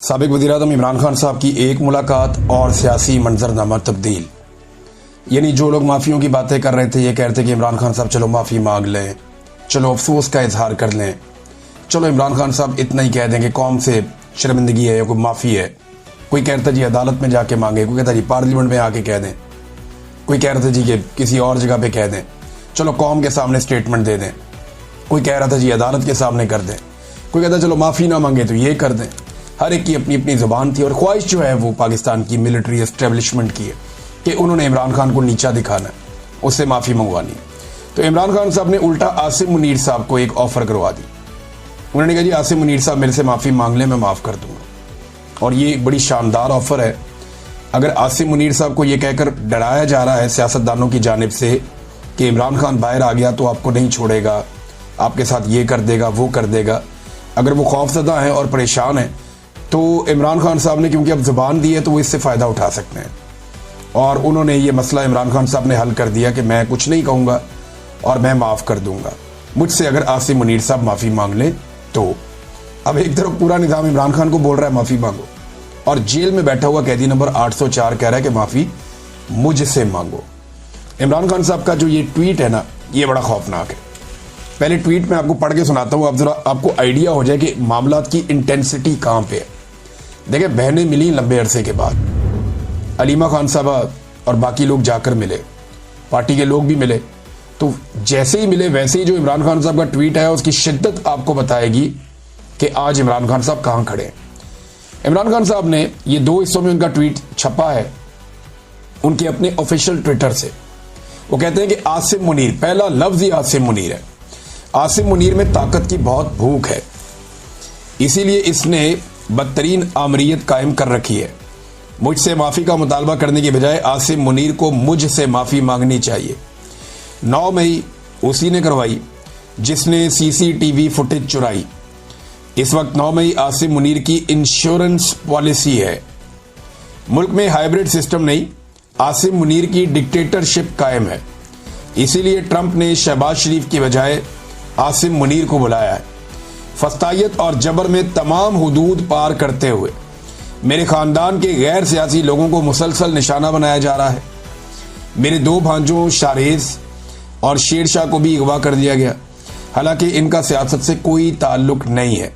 साबिक वज़ीर-ए-आज़म इमरान खान साहब की एक मुलाकात और सियासी मंजरनामा तब्दील। यानी जो लोग माफ़ियों की बातें कर रहे थे, ये कह रहे थे कि इमरान खान साहब चलो माफ़ी मांग लें, चलो अफसोस का इजहार कर लें, चलो इमरान खान साहब इतना ही कह दें कि कौम से शर्मिंदगी है या कोई माफ़ी है। कोई कह रहा था जी अदालत में जाके मांगे, कोई कहता जी पार्लियामेंट में आके कह दें, कोई कह रहा था जी कि किसी और जगह पे कह दें, चलो कौम के सामने स्टेटमेंट दे दें, कोई कह रहा था जी अदालत के सामने कर दें, कोई कहता चलो माफ़ी ना मांगे तो ये कर दें। हर एक की अपनी अपनी ज़ुबान थी और ख्वाहिश जो है वो पाकिस्तान की मिलिट्री एस्टेब्लिशमेंट की है कि उन्होंने इमरान खान को नीचा दिखाना है, उससे माफ़ी मंगवानी। तो इमरान खान साहब ने उल्टा आसिम मुनीर साहब को एक ऑफ़र करवा दी। उन्होंने कहा जी आसिम मुनीर साहब मेरे से माफ़ी मांग लें, मैं माफ़ कर दूंगा। और ये एक बड़ी शानदार ऑफ़र है। अगर आसिम मुनीर साहब को ये कहकर डराया जा रहा है सियासतदानों की जानिब से कि इमरान खान बाहर आ गया तो आपको नहीं छोड़ेगा, आपके साथ ये कर देगा वो कर देगा, अगर वो खौफजदा हैं और परेशान हैं तो इमरान खान साहब ने क्योंकि अब ज़ुबान दी है तो वो इससे फ़ायदा उठा सकते हैं। और उन्होंने ये मसला इमरान खान साहब ने हल कर दिया कि मैं कुछ नहीं कहूँगा और मैं माफ़ कर दूँगा मुझसे अगर आसिम मुनीर साहब माफ़ी मांग लें तो। अब एक तरफ पूरा निज़ाम इमरान खान को बोल रहा है माफ़ी मांगो, और जेल में बैठा हुआ कैदी नंबर 804 कह रहा है कि माफ़ी मुझसे मांगो। इमरान खान साहब का जो ये ट्वीट है ना, ये बड़ा खौफनाक है। पहले ट्वीट में आपको पढ़ के सुनाता हूँ, अब जरा आपको आइडिया हो जाए कि मामला की इंटेंसिटी कहाँ पे है। देखिए, बहनें मिली लंबे अरसे के बाद, अलीमा खान साहबा और बाकी लोग जाकर मिले, पार्टी के लोग भी मिले। तो जैसे ही मिले वैसे ही जो इमरान खान साहब का ट्वीट है उसकी शिद्दत आपको बताएगी कि आज इमरान खान साहब कहाँ खड़े हैं। इमरान खान साहब ने ये 2 हिस्सों में उनका ट्वीट छपा है उनके अपने ऑफिशियल ट्विटर से। वो कहते हैं कि आसिम मुनीर, पहला लफ्ज ही आसिम मुनीर है। आसिम मुनीर में ताकत की बहुत भूख है, इसीलिए इसने बदतरीन आमरीत कायम कर रखी है। मुझसे माफ़ी का मुतालबा करने की बजाय आसिम मुनीर को मुझसे माफ़ी मांगनी चाहिए। 9 मई उसी ने करवाई जिसने सीसीटीवी फुटेज चुराई। इस वक्त 9 मई आसिम मुनीर की इंश्योरेंस पॉलिसी है। मुल्क में हाइब्रिड सिस्टम नहीं, आसिम मुनीर की डिक्टेटरशिप कायम है। इसीलिए ट्रंप ने शहबाज शरीफ की बजाय आसिम मुनीर को बुलाया है। फस्तायत और जबर में तमाम हुदूद पार करते हुए मेरे ख़ानदान के गैर सियासी लोगों को मुसलसल निशाना बनाया जा रहा है। मेरे 2 भांजों शारेज और शेर शाह को भी अगवा कर दिया गया, हालांकि इनका सियासत से कोई ताल्लुक नहीं है।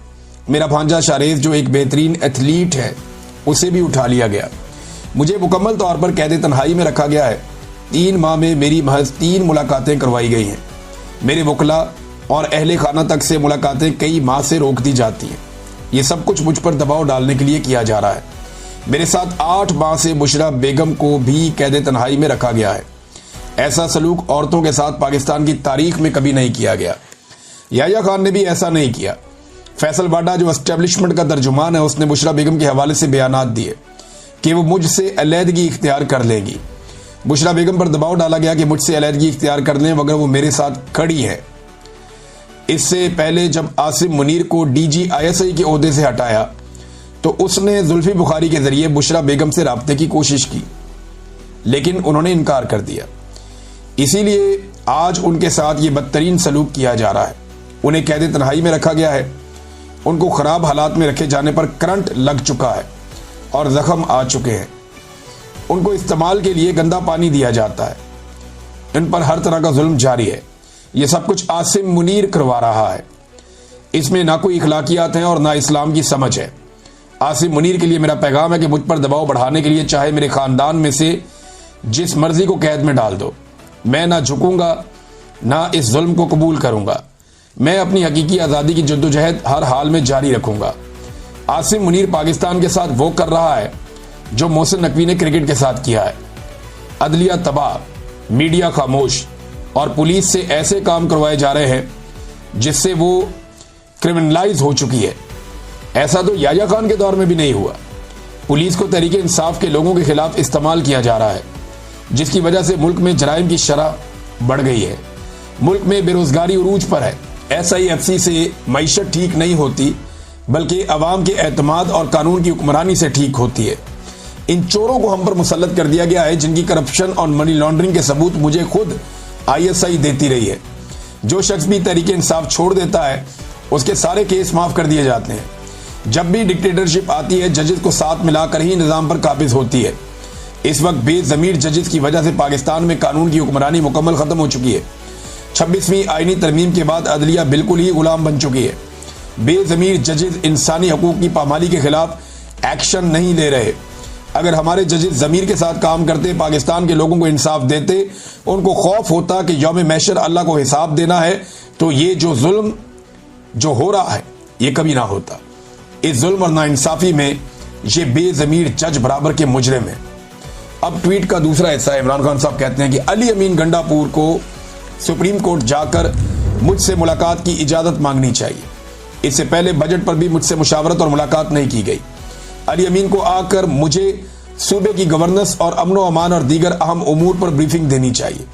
मेरा भांजा शारेज जो एक बेहतरीन एथलीट है, उसे भी उठा लिया गया। मुझे मुकम्मल तौर पर कैद तन्हाई में रखा गया है। 3 माह में मेरी महज 3 मुलाकातें करवाई गई हैं। मेरे वकला और अहले खाना तक से मुलाकातें कई माह से रोक दी जाती हैं। ये सब कुछ मुझ पर दबाव डालने के लिए किया जा रहा है। मेरे साथ 8 माह से बुशरा बेगम को भी कैद तन्हाई में रखा गया है। ऐसा सलूक औरतों के साथ पाकिस्तान की तारीख में कभी नहीं किया गया। याह्या खान ने भी ऐसा नहीं किया। फैसल बाडा जो एस्टेब्लिशमेंट का तर्जुमान है, उसने बुशरा बेगम के हवाले से बयानात दिए कि वो मुझसे अलहदगी इख्तियार कर लेंगी। बुशरा बेगम पर दबाव डाला गया कि मुझसे अलहदगी इख्तियार कर लें मगर वो मेरे साथ खड़ी है। इससे पहले जब आसिम मुनीर को DGISI के ओहदे से हटाया तो उसने जुल्फी बुखारी के जरिए बुशरा बेगम से राब्ते की कोशिश की, लेकिन उन्होंने इनकार कर दिया। इसीलिए आज उनके साथ ये बदतरीन सलूक किया जा रहा है। उन्हें कैद तन्हाई में रखा गया है। उनको ख़राब हालात में रखे जाने पर करंट लग चुका है और ज़ख्म आ चुके हैं। उनको इस्तेमाल के लिए गंदा पानी दिया जाता है। इन पर हर तरह का जुल्म जारी है। ये सब कुछ आसिम मुनीर करवा रहा है। इसमें ना कोई इखलाकियात हैं और ना इस्लाम की समझ है। आसिम मुनीर के लिए मेरा पैगाम है कि मुझ पर दबाव बढ़ाने के लिए चाहे मेरे ख़ानदान में से जिस मर्जी को कैद में डाल दो, मैं ना झुकूंगा ना इस जुल्म को कबूल करूंगा। मैं अपनी हकीकी आज़ादी की जद्दोजहद हर हाल में जारी रखूंगा। आसिम मुनीर पाकिस्तान के साथ वो कर रहा है जो मोहसिन नकवी ने क्रिकेट के साथ किया है। अदलिया तबाह, मीडिया खामोश और पुलिस से ऐसे काम करवाए जा रहे हैं जिससे वो क्रिमिनलाइज हो चुकी है। ऐसा तो याह्या खान के दौर में भी नहीं हुआ। पुलिस को तहरीक इंसाफ के लोगों के खिलाफ इस्तेमाल किया जा रहा है, जिसकी वजह से मुल्क में जराइम की शरह बढ़ गई है। मुल्क में बेरोजगारी उरूज पर है। SIFC से मईशत ठीक नहीं होती बल्कि अवाम के एतमाद और कानून की हुक्मरानी से ठीक होती है। इन चोरों को हम पर मुसल्लत कर दिया गया है जिनकी करप्शन और मनी लॉन्ड्रिंग के सबूत मुझे खुद ISI देती रही है। जो शख्स भी तहरीक इंसाफ छोड़ देता है उसके सारे केस माफ कर दिए जाते हैं। जब भी डिक्टेटरशिप आती है जजेस को साथ मिलाकर ही निज़ाम पर काबिज होती है। इस वक्त बेज़मीर जजेस की वजह से पाकिस्तान में कानून की हुक्मरानी मुकम्मल ख़त्म हो चुकी है। 26वीं आईनी तरमीम के बाद अदलिया बिल्कुल ही गुलाम बन चुकी है। बेज़मीर जजेस इंसानी हकूक़ की पामाली के खिलाफ एक्शन नहीं ले रहे। अगर हमारे जजेस ज़मीर के साथ काम करते, पाकिस्तान के लोगों को इंसाफ देते, उनको खौफ होता कि यौम महशर अल्लाह को हिसाब देना है, तो ये जो जुल्म जो हो रहा है ये कभी ना होता। इस जुल्म और नाइंसाफ़ी में ये बेज़मीर जज बराबर के मुजरिम हैं। अब ट्वीट का दूसरा हिस्सा इमरान खान साहब कहते हैं कि अली अमीन गंडापुर को सुप्रीम कोर्ट जाकर मुझसे मुलाकात की इजाज़त मांगनी चाहिए। इससे पहले बजट पर भी मुझसे मुशावरत और मुलाकात नहीं की गई। अली अमीन को आकर मुझे सूबे की गवर्नेंस और अमन व अमान और दीगर अहम उमूर पर ब्रीफिंग देनी चाहिए,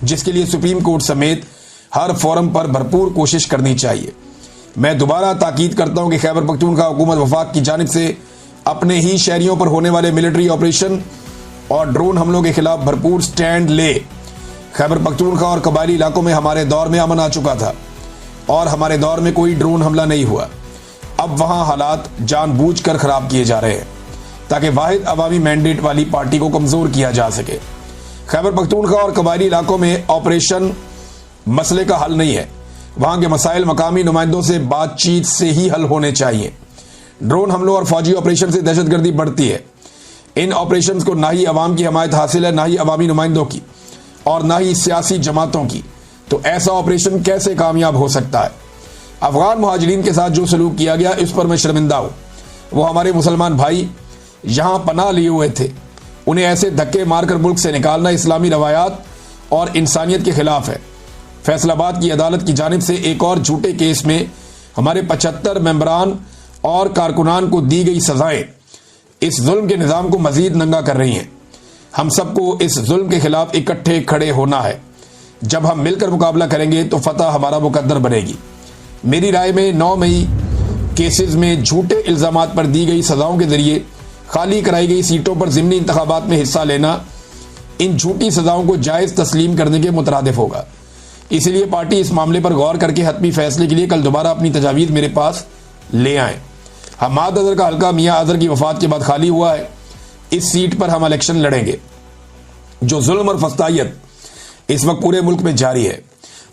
जिसके लिए सुप्रीम कोर्ट समेत हर फोरम पर भरपूर कोशिश करनी चाहिए। मैं दोबारा ताकीद करता हूं कि खैबर पख्तूनख्वा हुकूमत वफाक की जानिब से अपने ही शहरियों पर होने वाले मिलिट्री ऑपरेशन और ड्रोन हमलों के खिलाफ भरपूर स्टैंड ले। खैबर पख्तूनख्वा और कबायली इलाकों में हमारे दौर में अमन आ चुका था और हमारे दौर में कोई ड्रोन हमला नहीं हुआ। अब वहां हालात जानबूझकर खराब किए जा रहे हैं ताकि वाहिद अवामी मैंडेट वाली पार्टी को कमजोर किया जा सके। खैबर पख्तूनख्वा और कबायली इलाकों में ऑपरेशन मसले का हल नहीं है। वहां के मसाइल मकामी नुमाइंदों से बातचीत से ही हल होने चाहिए। ड्रोन हमलों और फौजी ऑपरेशन से दहशतगर्दी बढ़ती है। इन ऑपरेशन को ना ही अवाम की हमायत हासिल है, ना ही अवामी नुमाइंदों की और ना ही सियासी जमातों की। तो ऐसा ऑपरेशन कैसे कामयाब हो सकता है? अफगान मुहाजिरीन के साथ जो सलूक किया गया इस पर मैं शर्मिंदा हूं। वो हमारे मुसलमान भाई यहां पनाह लिए हुए थे, उन्हें ऐसे धक्के मारकर मुल्क से निकालना इस्लामी रवायात और इंसानियत के खिलाफ है। फैसलाबाद की अदालत की जानिब से एक और झूठे केस में हमारे 75 मेंबरान और कारकुनान को दी गई सजाएं इस जुल्म के निज़ाम को मजीद नंगा कर रही हैं। हम सबको इस जुल्म के खिलाफ इकट्ठे खड़े होना है। जब हम मिलकर मुकाबला करेंगे तो फतह हमारा मुकद्दर बनेगी। मेरी राय में 9 मई केसेस में झूठे इल्ज़ामात पर दी गई सजाओं के जरिए खाली कराई गई सीटों पर ज़िमनी इंतखाबात में हिस्सा लेना इन झूठी सजाओं को जायज़ तस्लीम करने के मुतरादिफ होगा। इसलिए पार्टी इस मामले पर गौर करके हतमी फैसले के लिए कल दोबारा अपनी तजावीज़ मेरे पास ले आए। हमाद अजहर का हल्का मियाँ अजहर की वफात के बाद खाली हुआ है। इस सीट पर हम इलेक्शन लड़ेंगे। जो जुल्म और फस्तायत इस वक्त पूरे मुल्क में जारी है,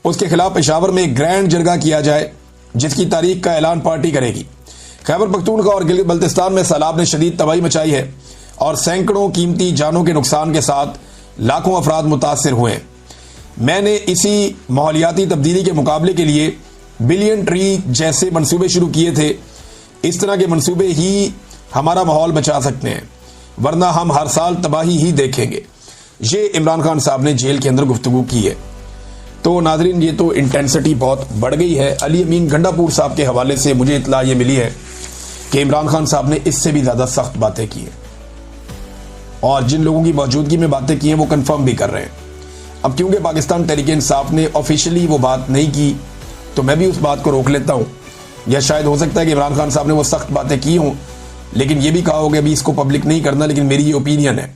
उसके खिलाफ पेशावर में एक ग्रैंड जरगा किया जाए, जिसकी तारीख का ऐलान पार्टी करेगी। खैबर पख्तूनख्वा और गिलगित बल्तिस्तान में सैलाब ने शदीद तबाही मचाई है और सैकड़ों कीमती जानों के नुकसान के साथ लाखों अफराद मुतासर हुए हैं। मैंने इसी माहौलियाती तब्दीली के मुकाबले के लिए बिलियन ट्री जैसे मंसूबे शुरू किए थे। इस तरह के मंसूबे ही हमारा माहौल बचा सकते हैं, वरना हम हर साल तबाही ही देखेंगे। ये इमरान खान साहब ने जेल के अंदर गुफ्तगू की है। तो नाजरीन, ये तो इंटेंसिटी बहुत बढ़ गई है। अली अमीन गंडापुर साहब के हवाले से मुझे इतला ये मिली है कि इमरान खान साहब ने इससे भी ज़्यादा सख्त बातें की हैं और जिन लोगों की मौजूदगी में बातें की हैं वो कंफर्म भी कर रहे हैं। अब क्योंकि पाकिस्तान तहरीक-ए-इंसाफ ने ऑफिशियली वो बात नहीं की, तो मैं भी उस बात को रोक लेता हूँ। या शायद हो सकता है कि इमरान खान साहब ने वो सख्त बातें की हों, लेकिन ये भी कहा हो कि अभी इसको पब्लिक नहीं करना, लेकिन मेरी ये ओपिनियन है।